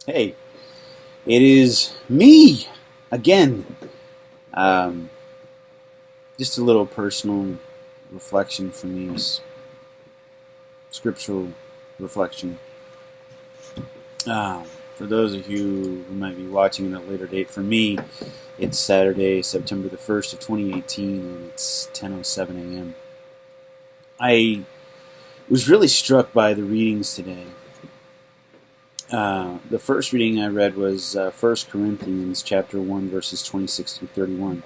Hey, it is me again. Um, just a little personal reflection for me, scriptural reflection. For those of you who might be watching at a later date, for me, it's Saturday, September the 1st of 2018, and it's 10:07 a.m. I was really struck by the readings today. The first reading I read was 1 Corinthians chapter 1, verses 26 through 31.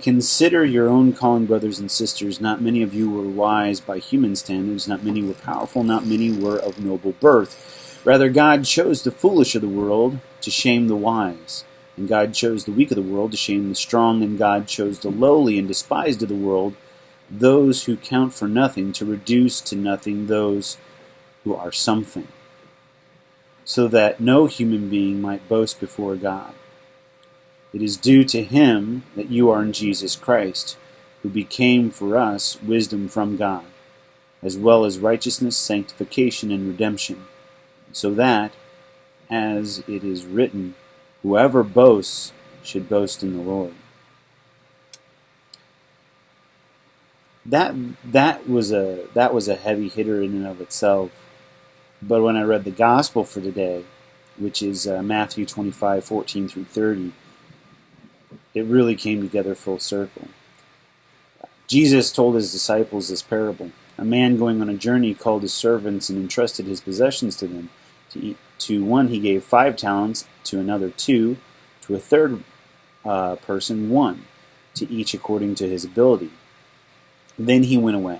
Consider your own calling, brothers and sisters. Not many of you were wise by human standards. Not many were powerful. Not many were of noble birth. Rather, God chose the foolish of the world to shame the wise. And God chose the weak of the world to shame the strong. And God chose the lowly and despised of the world, those who count for nothing, to reduce to nothing those who are something, so that no human being might boast before God. It is due to him that you are in Jesus Christ, who became for us wisdom from God, as well as righteousness, sanctification, and redemption, so that, as it is written, whoever boasts should boast in the Lord. That was a heavy hitter in and of itself. But when I read the gospel for today, which is Matthew 25:14 through 30, it really came together full circle. Jesus told his disciples this parable. A man going on a journey called his servants and entrusted his possessions to them. To one he gave 5 talents, to another 2, to a third person 1, to each according to his ability. Then he went away.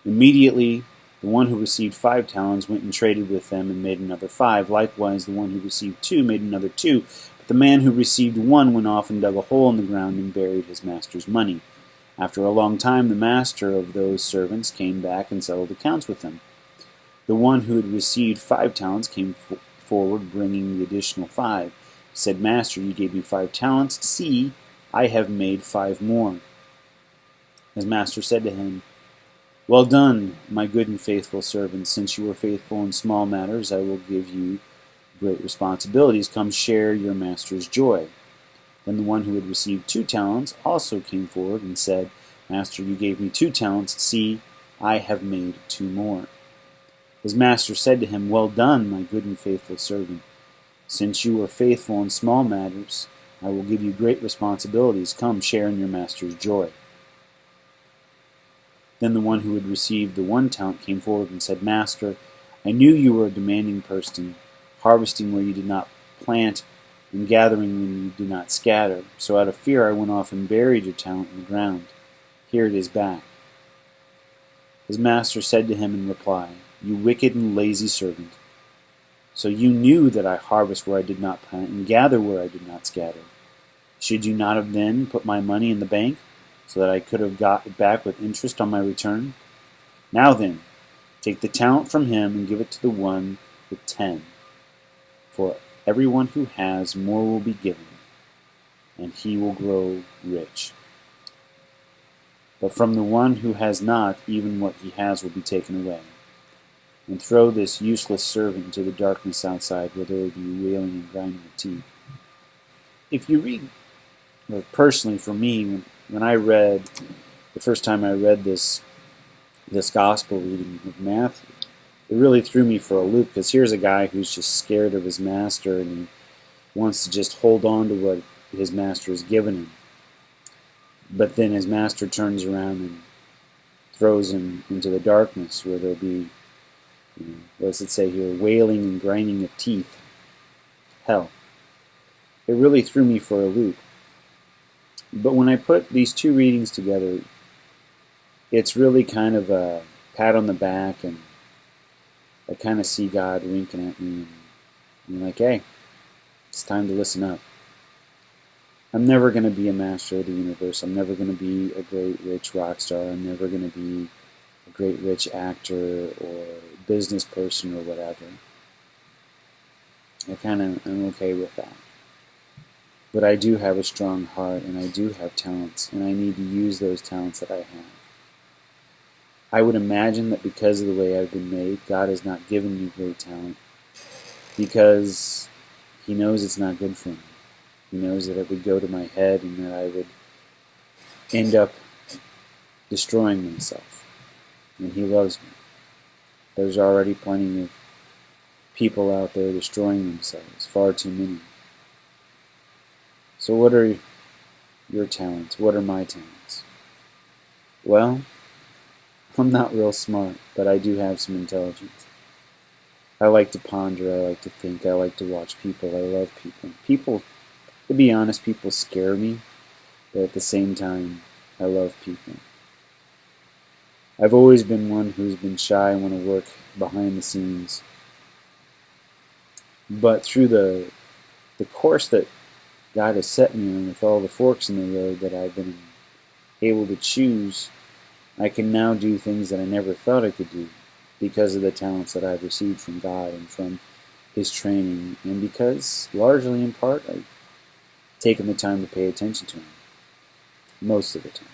Immediately the one who received 5 talents went and traded with them and made another 5. Likewise the one who received 2 made another 2. The man who received 1 went off and dug a hole in the ground and buried his master's money. After a long time, the master of those servants came back and settled accounts with them. The one who had received 5 talents came forward, bringing the additional 5. He said, Master, you gave me 5 talents. See, I have made 5 more. His master said to him, Well done, my good and faithful servant. Since you were faithful in small matters, I will give you great responsibilities. Come share your master's joy. Then the one who had received 2 talents also came forward and said, Master, you gave me 2 talents. See, I have made 2 more. His master said to him, Well done, my good and faithful servant. Since you were faithful in small matters, I will give you great responsibilities. Come share in your master's joy. Then the one who had received the 1 talent came forward and said, Master, I knew you were a demanding person, harvesting where you did not plant and gathering when you did not scatter. So out of fear I went off and buried your talent in the ground. Here it is back. His master said to him in reply, You wicked and lazy servant. So you knew that I harvest where I did not plant and gather where I did not scatter. Should you not have then put my money in the bank, so that I could have got it back with interest on my return? Now then, take the talent from him and give it to the one with 10. For everyone who has, more will be given, and he will grow rich. But from the one who has not, even what he has will be taken away. And throw this useless servant into the darkness outside, where there will be wailing and grinding of teeth. If you read, personally for me, when I read, the first time I read this gospel reading of Matthew, it really threw me for a loop, because here's a guy who's just scared of his master and he wants to just hold on to what his master has given him. But then his master turns around and throws him into the darkness, where there'll be, what does it say here, wailing and grinding of teeth. Hell. It really threw me for a loop. But when I put these 2 readings together, it's really kind of a pat on the back, and I kind of see God winking at me and like, hey, it's time to listen up. I'm never going to be a master of the universe. I'm never going to be a great rich rock star. I'm never going to be a great rich actor or business person or whatever. I'm okay with that. But I do have a strong heart, and I do have talents, and I need to use those talents that I have. I would imagine that because of the way I've been made, God has not given me great talent, because He knows it's not good for me. He knows that it would go to my head and that I would end up destroying myself. And He loves me. There's already plenty of people out there destroying themselves, far too many. So what are your talents? What are my talents? Well, I'm not real smart, but I do have some intelligence. I like to ponder, I like to think, I like to watch people, I love people. People, to be honest, people scare me, but at the same time, I love people. I've always been one who's been shy and want to work behind the scenes. But through the course that God has set me on, with all the forks in the road that I've been able to choose, I can now do things that I never thought I could do because of the talents that I've received from God and from His training, and because, largely in part, I've taken the time to pay attention to Him. Most of the time.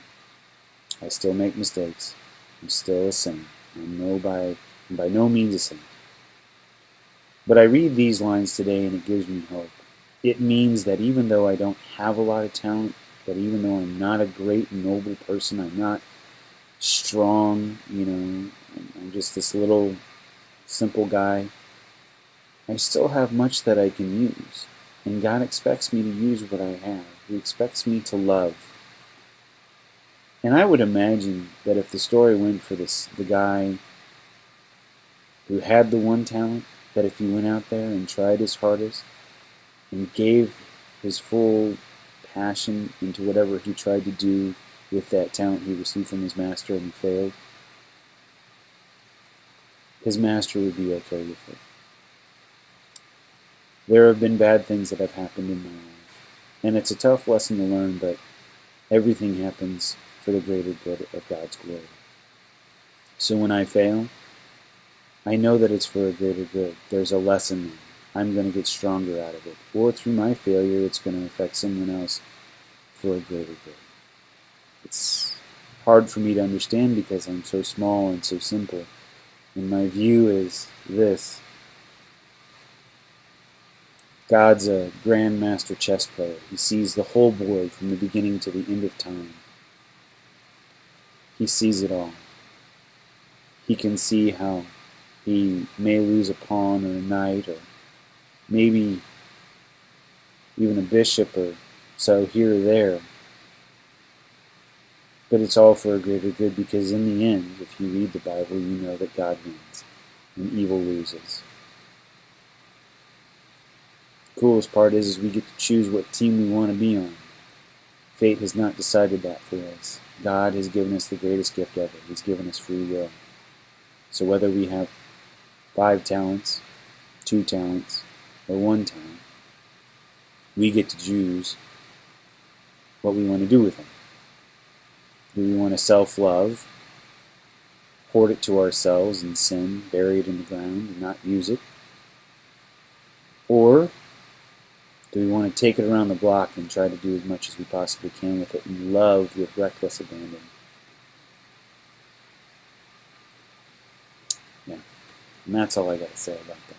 I still make mistakes. I'm still a sinner. I'm by no means a saint. But I read these lines today and it gives me hope. It means that even though I don't have a lot of talent, that even though I'm not a great and noble person, I'm not strong, I'm just this little simple guy, I still have much that I can use. And God expects me to use what I have. He expects me to love. And I would imagine that if the story went for the guy who had the one talent, that if he went out there and tried his hardest and gave his full passion into whatever he tried to do with that talent he received from his master and he failed, his master would be okay with it. There have been bad things that have happened in my life, and it's a tough lesson to learn, but everything happens for the greater good of God's glory. So when I fail, I know that it's for a greater good. There's a lesson there. I'm going to get stronger out of it. Or through my failure, it's going to affect someone else for a greater good. It's hard for me to understand because I'm so small and so simple. And my view is this. God's a grand master chess player. He sees the whole board from the beginning to the end of time. He sees it all. He can see how he may lose a pawn or a knight or maybe even a bishop or so here or there. But it's all for a greater good because in the end, if you read the Bible, you know that God wins and evil loses. The coolest part is we get to choose what team we want to be on. Fate has not decided that for us. God has given us the greatest gift ever. He's given us free will. So whether we have 5 talents, 2 talents, or 1 talent, we get to choose what we want to do with them. Do we want to self-love, hoard it to ourselves and sin, bury it in the ground and not use it? Or do we want to take it around the block and try to do as much as we possibly can with it and love with reckless abandon? Yeah, and that's all I got to say about that.